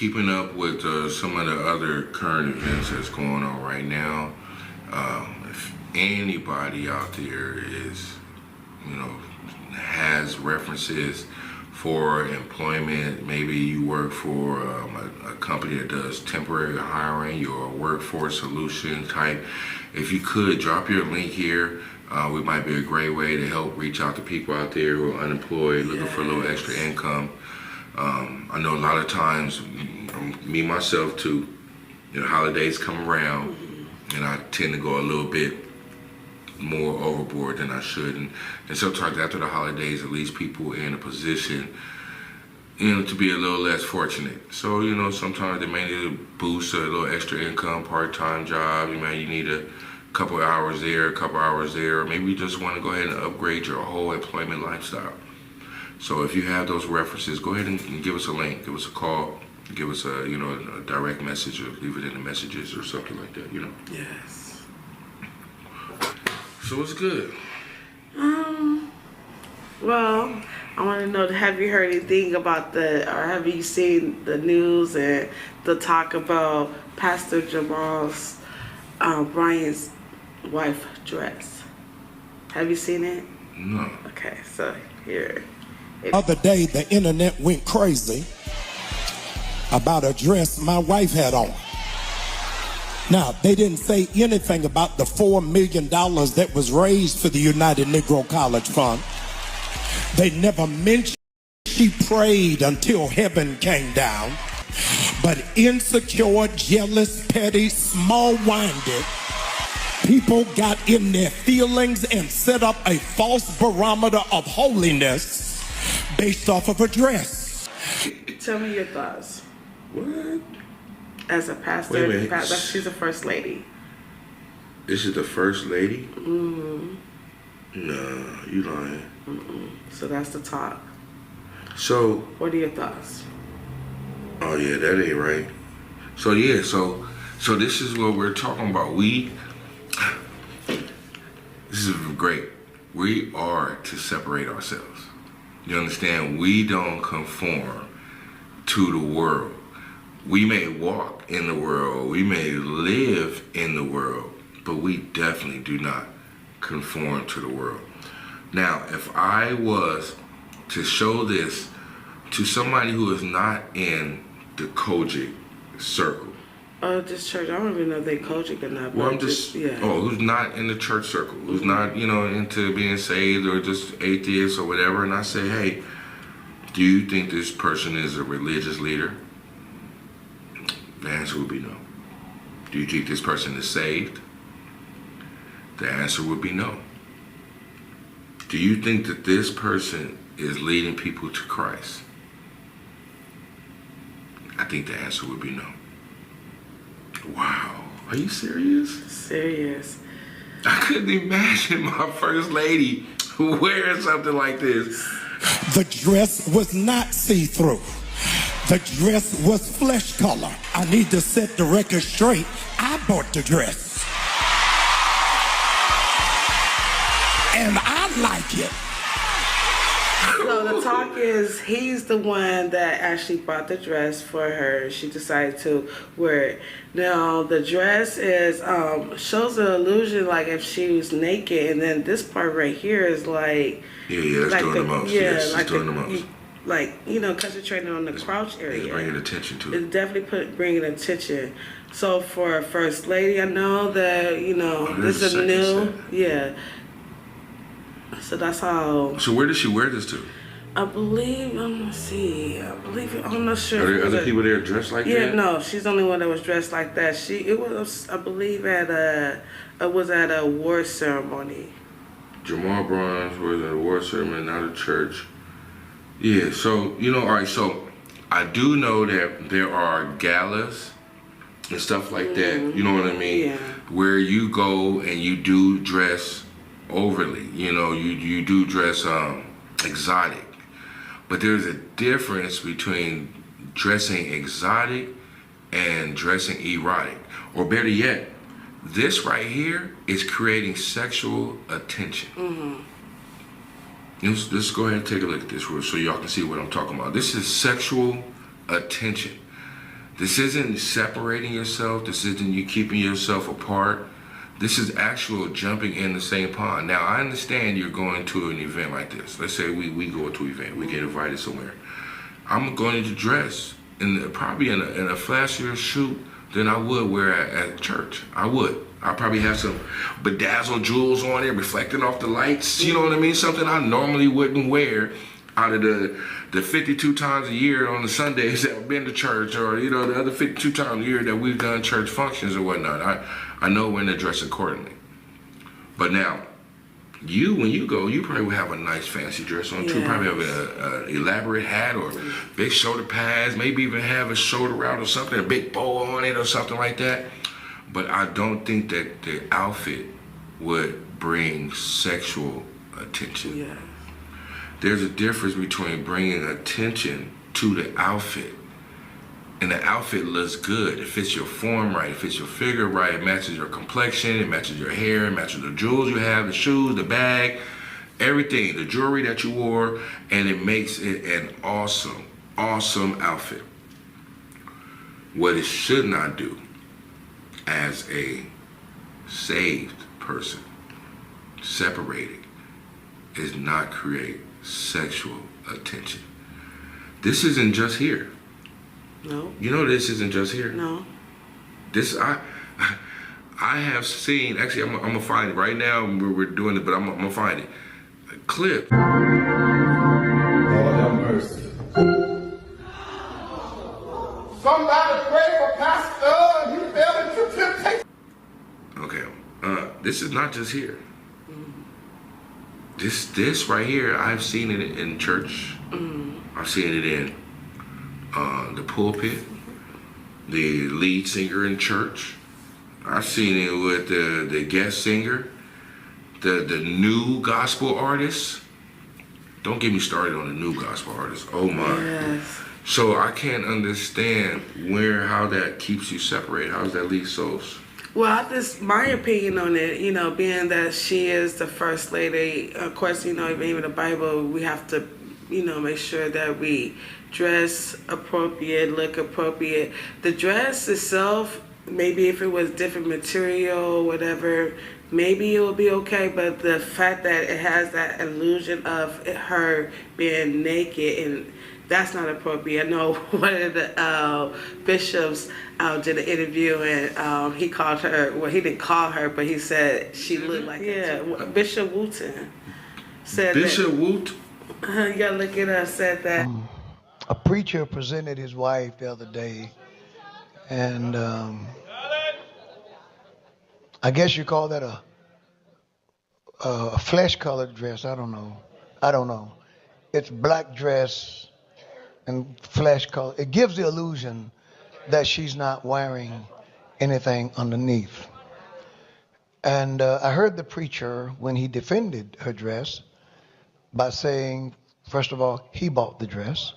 keeping up with some of the other current events that's going on right now. If anybody out there is, has references for employment, maybe you work for a company that does temporary hiring, you're a workforce solution type. If you could drop your link here, we might be a great way to help reach out to people out there who are unemployed, looking for a little extra income. I know a lot of times, me myself too, holidays come around and I tend to go a little bit more overboard than I should. And sometimes after the holidays, at least people are in a position, to be a little less fortunate. So, sometimes they may need to boost a little extra income, part-time job. You need a couple hours there, a couple hours there, or maybe you just want to go ahead and upgrade your whole employment lifestyle. So if you have those references, go ahead and give us a link, give us a call, give us a direct message, or leave it in the messages or something like that, Yes. So it's good. Well, I want to know, have you heard anything about or have you seen the news and the talk about Pastor Jamal's, Bryant's wife dress? Have you seen it? No. Okay, so here. The other day, the internet went crazy about a dress my wife had on. Now, they didn't say anything about the $4 million that was raised for the United Negro College Fund. They never mentioned she prayed until heaven came down. But insecure, jealous, petty, small-minded people got in their feelings and set up a false barometer of holiness based off of a dress. Tell me your thoughts. What? As a pastor, Wait a minute. she's the first lady. This is the first lady? Mm-hmm. No, you lying. Mm-mm. So that's the talk. So. What are your thoughts? Oh yeah, that ain't right. So yeah, so this is what we're talking about. This is great. We are to separate ourselves. You understand? We don't conform to the world. We may walk in the world, we may live in the world, but we definitely do not conform to the world. Now, if I was to show this to somebody who is not in the Kojic circle. This church, I don't even know if they Kojic or not. Well, I'm just, who's not in the church circle, who's not, into being saved or just atheist or whatever, and I say, hey, do you think this person is a religious leader? The answer would be no. Do you think this person is saved? The answer would be no. Do you think that this person is leading people to Christ? I think the answer would be no. Wow. Are you serious? Serious. I couldn't imagine my first lady wearing something like this. The dress was not see-through. The dress was flesh color. I need to set the record straight. I bought the dress. And I like it. So the talk is he's the one that actually bought the dress for her. She decided to wear it. Now the dress is shows the illusion like if she was naked, and then this part right here is like it's like doing the most. Yeah, yes, like it's doing the most. Like concentrating on the crouch area. It's bringing attention to it. It's definitely bringing attention. So for a first lady, I know that this is a new So that's how. So where did she wear this to? I believe. Let's see. I'm not sure. Are there other people there dressed like that? Yeah, no. She's the only one that was dressed like that. It was, I believe, at a award ceremony. Jamal Bryant was at a award ceremony, not a church. Yeah. So all right. So I do know that there are galas and stuff like that. You know what I mean? Yeah. Where you go and you do dress overly. You do dress exotic. But there's a difference between dressing exotic and dressing erotic. Or better yet, this right here is creating sexual attention. Mm-hmm. Let's go ahead and take a look at this so y'all can see what I'm talking about. This is sexual attention. This isn't separating yourself. This isn't you keeping yourself apart. This is actual jumping in the same pond. Now, I understand you're going to an event like this. Let's say we go to an event. We get invited somewhere. I'm going to dress probably in a flashier suit than I would wear at church. I would. I probably have some bedazzled jewels on it, reflecting off the lights. You know what I mean? Something I normally wouldn't wear out of the 52 times a year on the Sundays that I've been to church, or the other 52 times a year that we've done church functions or whatnot. I know when to dress accordingly. But now, when you go, you probably will have a nice fancy dress on too. Probably have an elaborate hat or big shoulder pads, maybe even have a shoulder round or something, a big bow on it or something like that. But I don't think that the outfit would bring sexual attention. Yeah. There's a difference between bringing attention to the outfit. And the outfit looks good. It fits your form right. It fits your figure right. It matches your complexion. It matches your hair. It matches the jewels you have, the shoes, the bag, everything, the jewelry that you wore, and it makes it an awesome, awesome outfit. What it should not do as a saved person, separated, is not create sexual attention. This isn't just here. No. You know this isn't just here. No. This I have seen. Actually, I'm gonna find it right now. We're doing it, but I'm gonna find it. A clip. Lord have mercy. Somebody prayed for Pastor. He fell into temptation. Okay. This is not just here. This right here, I've seen it in church. I've seen it in the pulpit, the lead singer in church. I've seen it with the guest singer, the new gospel artist. Don't get me started on the new gospel artist. Oh my. Yes. So I can't understand how that keeps you separated. How does that lead souls? Well, my opinion on it, being that she is the first lady, of course, even the Bible, we have to, make sure that we dress appropriate, look appropriate. The dress itself, maybe if it was different material, whatever, maybe it would be okay. But the fact that it has that illusion of her being naked, and that's not appropriate. I know one of the bishops did an interview, and he called her, well, he didn't call her, but he said she looked like Bishop Wooten said Bishop Wooten? You gotta look it up, said that. A preacher presented his wife the other day, and I guess you call that a flesh-colored dress. I don't know. It's black dress and flesh color. It gives the illusion that she's not wearing anything underneath. And I heard the preacher, when he defended her dress, by saying, first of all, he bought the dress.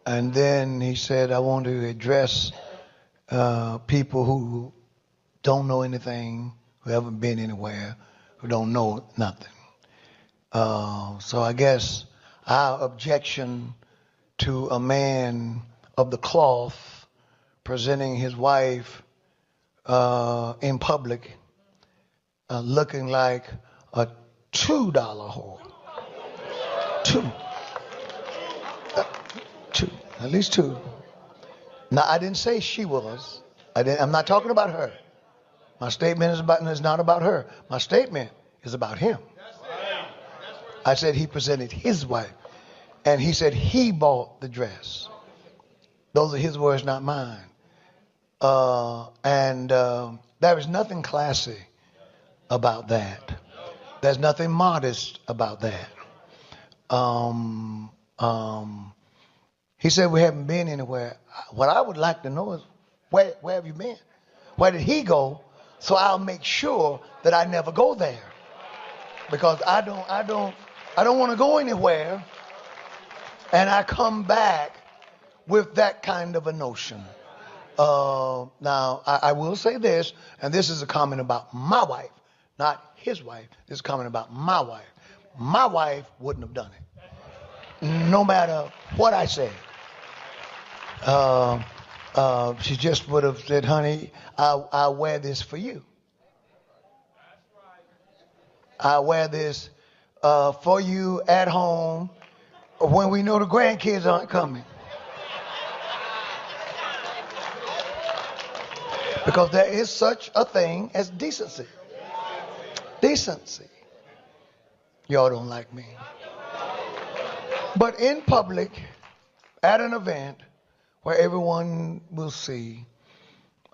And then he said, I want to address people who don't know anything, who haven't been anywhere, who don't know nothing. So I guess our objection to a man of the cloth presenting his wife in public looking like a $2 whore. Two. At least two. Now, I didn't say she was. I'm not talking about her. My statement is not about her. My statement is about him. I said he presented his wife. And he said he bought the dress. Those are his words, not mine. And there is nothing classy about that. There's nothing modest about that. He said we haven't been anywhere. What I would like to know is where have you been? Where did he go? So I'll make sure that I never go there, because I don't want to go anywhere and I come back with that kind of a notion. Now I will say this, and this is a comment about my wife, not his wife. This is a comment about my wife. My wife wouldn't have done it, no matter what I said. She just would have said, honey, I wear this for you. I wear this for you at home when we know the grandkids aren't coming. Because there is such a thing as decency. Decency. Y'all don't like me. But in public, at an event where everyone will see,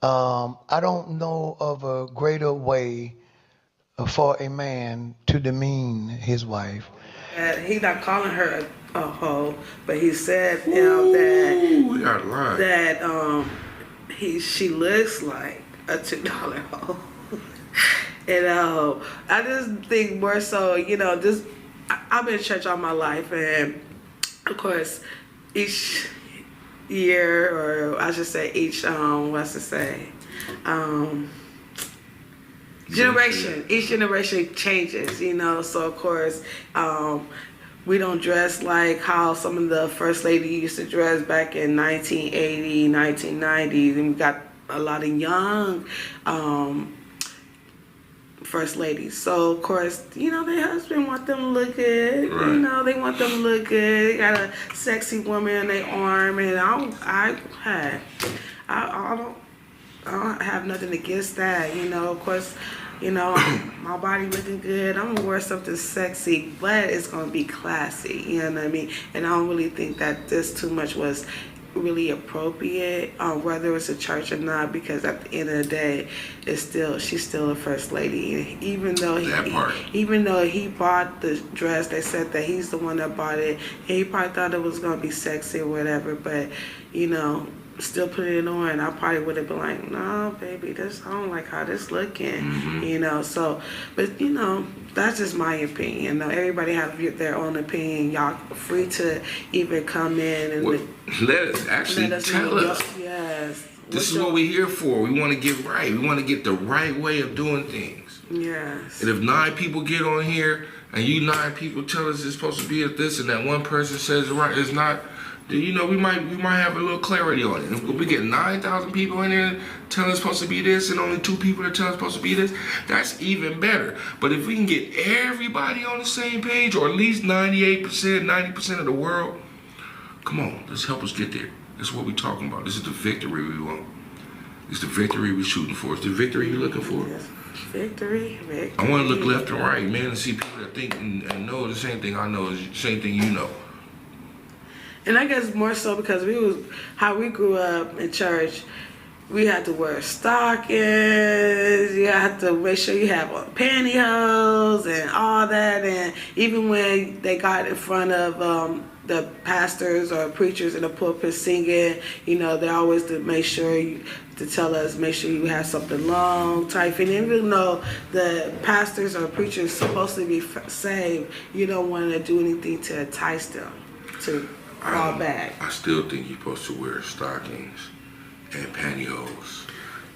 I don't know of a greater way for a man to demean his wife. He's not calling her a hoe, but he said, you know, that we got a line. that she looks like a $2 hoe. And I just think more so, you know, I've been in church all my life, and of course, each year, or I should say each generation, each generation changes, you know. So of course, we don't dress like how some of the first lady used to dress back in 1980, 1990, and we got a lot of young first ladies. So of course, you know, their husband want them to look good. Right. You know, they want them to look good. They got a sexy woman in their arm, and I don't have nothing against that. You know, of course, you know, my body looking good. I'm gonna wear something sexy, but it's gonna be classy. You know what I mean? And I don't really think that this too much was really appropriate, whether it's a church or not, because at the end of the day, she's still a first lady. And even though he bought the dress, they said that he's the one that bought it, and he probably thought it was gonna be sexy or whatever. But you know, still put it on, I probably would have been like, no, baby, I don't like how this looking. Mm-hmm. You know. So, but you know, that's just my opinion. You know, everybody have their own opinion. Y'all free to even come in and let us tell us. Yes. This is what we're here for. We want to get right. We want to get the right way of doing things. Yes. And if 9 people get on here and you 9 people tell us it's supposed to be at this, and that one person says it's not, then you know we might have a little clarity on it. If we get 9,000 people in there telling us it's supposed to be this, and only 2 people that tell us it's supposed to be this, that's even better. But if we can get everybody on the same page, or at least 98%, 90% of the world, come on, let's help us get there. That's what we're talking about. This is the victory we want. It's the victory we're shooting for. It's the victory you're looking for. Yes. Victory. I want to look left and right, man, and see people that think and know the same thing I know, is the same thing you know. And I guess more so because how we grew up in church, we had to wear stockings, you had to make sure you have on pantyhose and all that. And even when they got in front of the pastors or preachers in the pulpit singing, you know, they always make sure to tell us, make sure you have something long, tight. And even though the pastors or preachers supposed to be saved, you don't want to do anything to entice them to fall back. I still think you're supposed to wear stockings and pantyhose.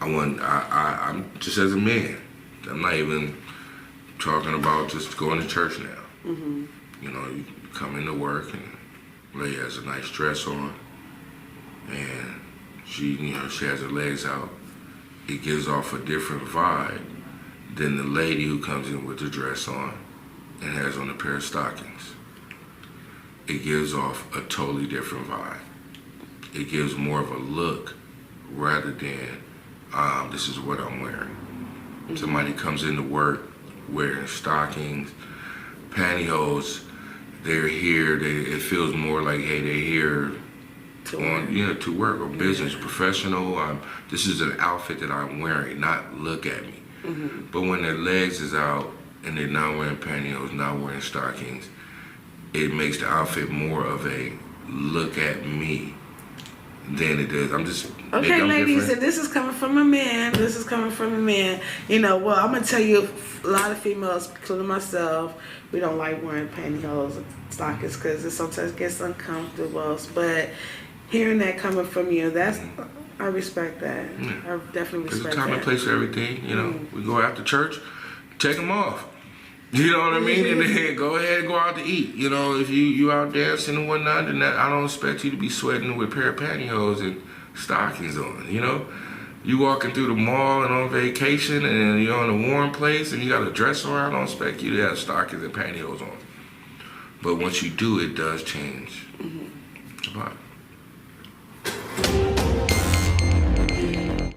I'm just as a man. I'm not even talking about just going to church now. Mm-hmm. You know, you come into work and lady has a nice dress on, and she has her legs out. It gives off a different vibe than the lady who comes in with the dress on and has on a pair of stockings. It gives off a totally different vibe. It gives more of a look rather than this is what I'm wearing. Mm-hmm. Somebody comes into work wearing stockings, pantyhose, they're here, it feels more like, hey, they're here to work or business, professional. This is an outfit that I'm wearing, not look at me. Mm-hmm. But when their legs is out and they're not wearing pantyhose, not wearing stockings, it makes the outfit more of a look at me than it does. Okay, ladies, different. and this is coming from a man. You know, well, I'm going to tell you, a lot of females, including myself, we don't like wearing pantyhose and stockings because it sometimes gets uncomfortable. But hearing that coming from you, I respect that. Yeah. I definitely respect that. There's a time and place for everything. You know, we go after church, take them off. You know what I mean? And then go ahead and go out to eat. You know, if you out dancing and whatnot, then I don't expect you to be sweating with a pair of pantyhose and stockings on, you know? You walking through the mall and on vacation and you're in a warm place and you got a dress around on spec, you have stockings and pantyhose on. But once you do, it does change. Goodbye.